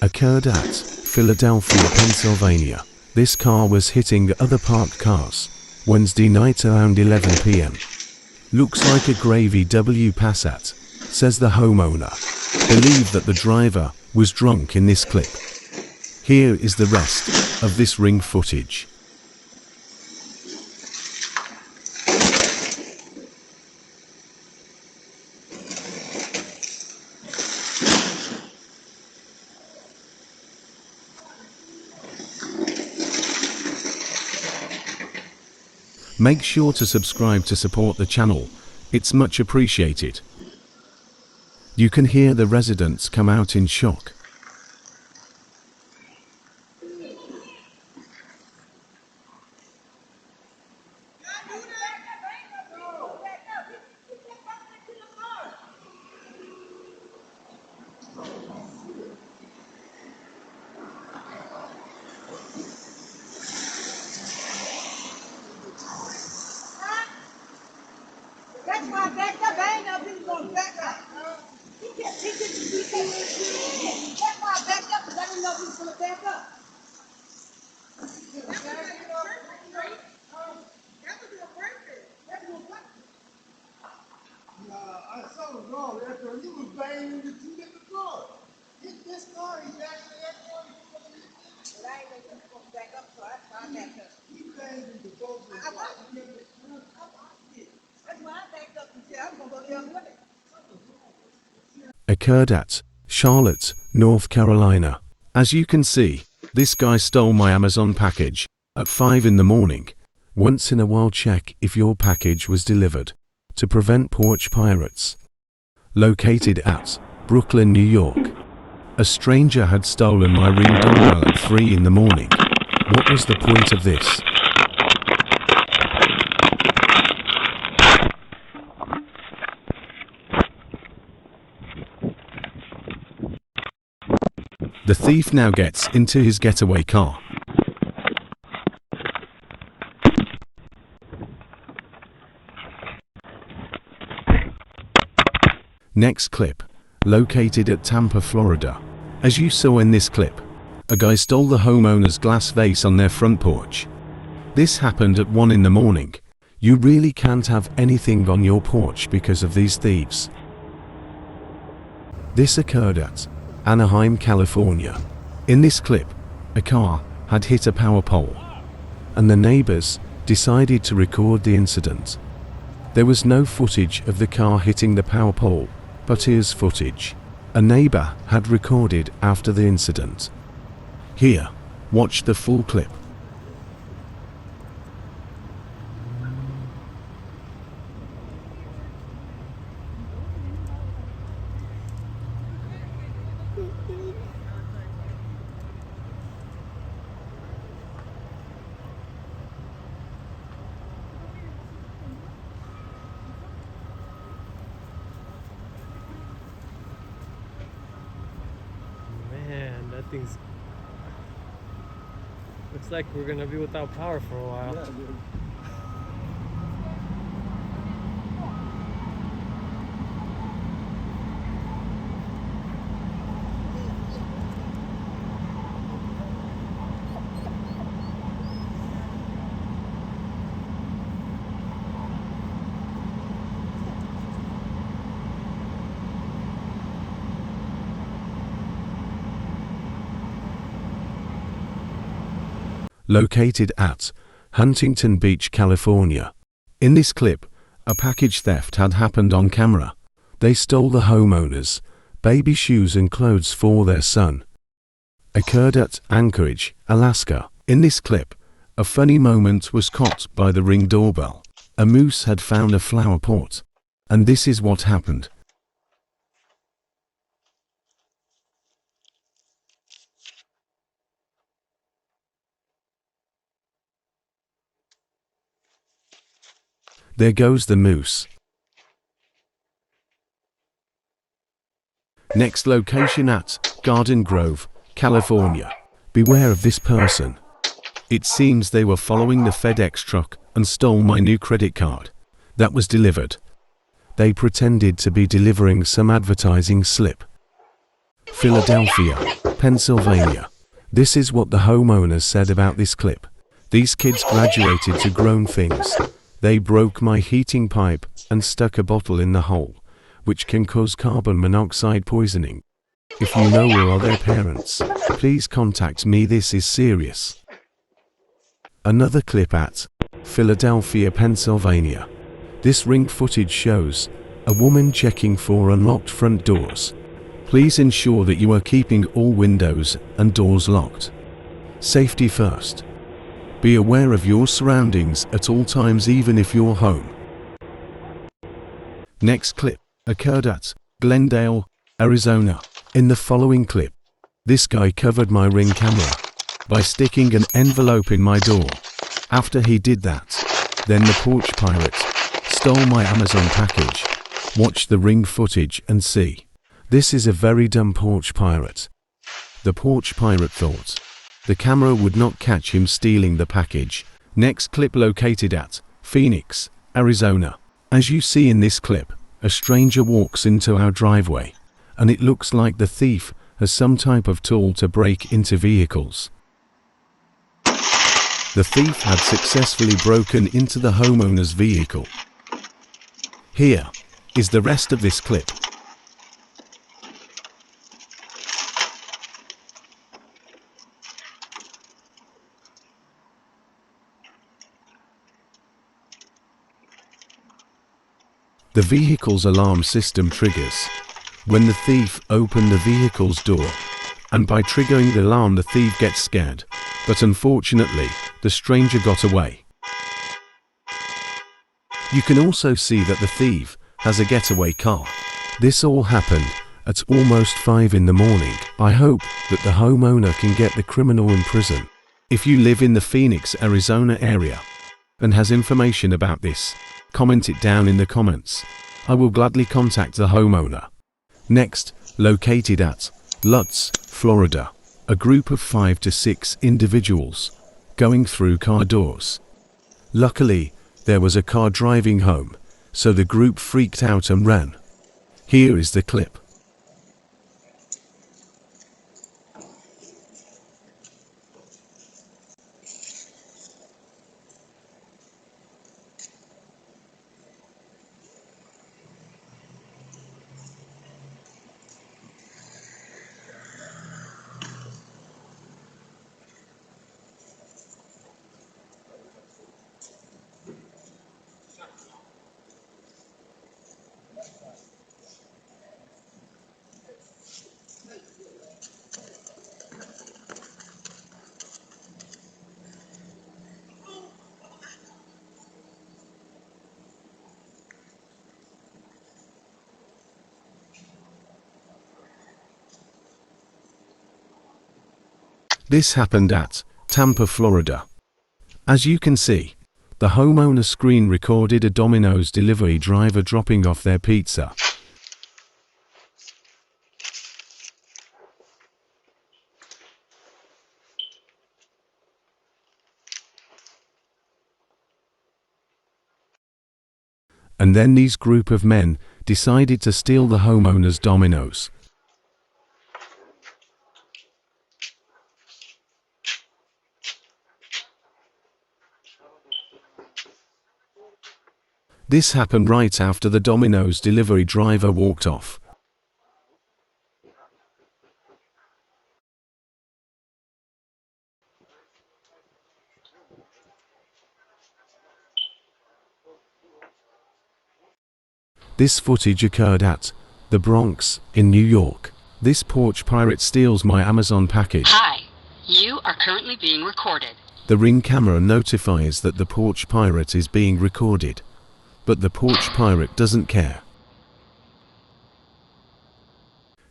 occurred at Philadelphia, Pennsylvania. This car was hitting other parked cars Wednesday night around 11 p.m. Looks like a gravy W Passat, says the homeowner. Believe that the driver was drunk in this clip. Here is the rest of this ring footage. Make sure to subscribe to support the channel, it's much appreciated. You can hear the residents come out in shock. That's why I backed up. I ain't know if he was going to back up. That's why I backed up, because I didn't know if he was going to back up. I saw him wrong. He was banging into two different cars. Hit this car, he actually that car. But I ain't know he was going to back up, so that's why I backed up. He banged into both of them. That's why I backed up and said, I'm going to go the other way. Occurred at Charlotte, North Carolina. As you can see, this guy stole my Amazon package at 5 in the morning. Once in a while check if your package was delivered to prevent porch pirates. Located at Brooklyn, New York. A stranger had stolen my Ring doorbell at 3 in the morning. What was the point of this? The thief now gets into his getaway car. Next clip, located at Tampa, Florida. As you saw in this clip, a guy stole the homeowner's glass vase on their front porch. This happened at 1 in the morning. You really can't have anything on your porch because of these thieves. This occurred at Anaheim, California. In this clip, a car had hit a power pole, and the neighbors decided to record the incident. There was no footage of the car hitting the power pole, but here's footage a neighbor had recorded after the incident. Here, watch the full clip. Man, that thing's... Looks like we're gonna be without power for a while. Yeah, dude. Located at Huntington Beach, California. In this clip, a package theft had happened on camera. They stole the homeowners baby shoes and clothes for their son. Occurred at Anchorage, Alaska. In this clip, a funny moment was caught by the Ring doorbell. A moose had found a flower pot, and this is what happened. There goes the moose. Next location at Garden Grove, California. Beware of this person. It seems they were following the FedEx truck and stole my new credit card that was delivered. They pretended to be delivering some advertising slip. Philadelphia. Pennsylvania. This is what the homeowners said about this clip. These kids graduated to grown things. They broke my heating pipe and stuck a bottle in the hole, which can cause carbon monoxide poisoning. If you know or are their parents, please contact me. This is serious. Another clip at Philadelphia, Pennsylvania. This ring footage shows a woman checking for unlocked front doors. Please ensure that you are keeping all windows and doors locked. Safety first. Be aware of your surroundings at all times, even if you're home. Next clip occurred at Glendale, Arizona. In the following clip, this guy covered my Ring camera by sticking an envelope in my door. After he did that, then the Porch pirate stole my Amazon package. Watch the Ring footage and see. This is a very dumb Porch pirate. The Porch pirate thought the camera would not catch him stealing the package. Next clip located at Phoenix, Arizona. As you see in this clip, a stranger walks into our driveway, and it looks like the thief has some type of tool to break into vehicles. The thief had successfully broken into the homeowner's vehicle. Here is the rest of this clip. The vehicle's alarm system triggers when the thief opened the vehicle's door, and by triggering the alarm the thief gets scared, but unfortunately the stranger got away. You can also see that the thief has a getaway car. This all happened at almost 5 in the morning. I hope that the homeowner can get the criminal in prison. If you live in the Phoenix, Arizona area and has information about this, comment it down in the comments. I will gladly contact the homeowner. Next, located at Lutz, Florida. A group of 5 to 6 individuals going through car doors. Luckily, there was a car driving home, so the group freaked out and ran. Here is the clip. This happened at Tampa, Florida. As you can see, the homeowner screen recorded a Domino's delivery driver dropping off their pizza. And then these group of men decided to steal the homeowner's Domino's. This happened right after the Domino's delivery driver walked off. This footage occurred at the Bronx in New York. This Porch pirate steals my Amazon package. Hi, you are currently being recorded. The Ring camera notifies that the Porch pirate is being recorded, but the Porch pirate doesn't care.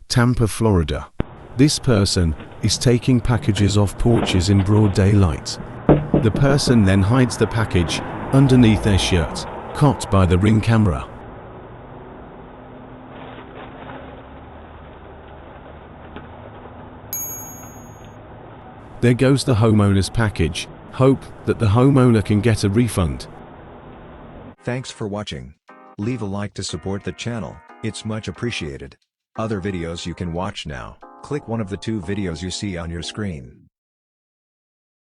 Tampa, Florida. This person is taking packages off porches in broad daylight. The person then hides the package underneath their shirt, caught by the Ring camera. There goes the homeowner's package. Hope that the homeowner can get a refund. Thanks for watching. Leave a like to support the channel, it's much appreciated. Other videos you can watch now. Click one of the two videos you see on your screen.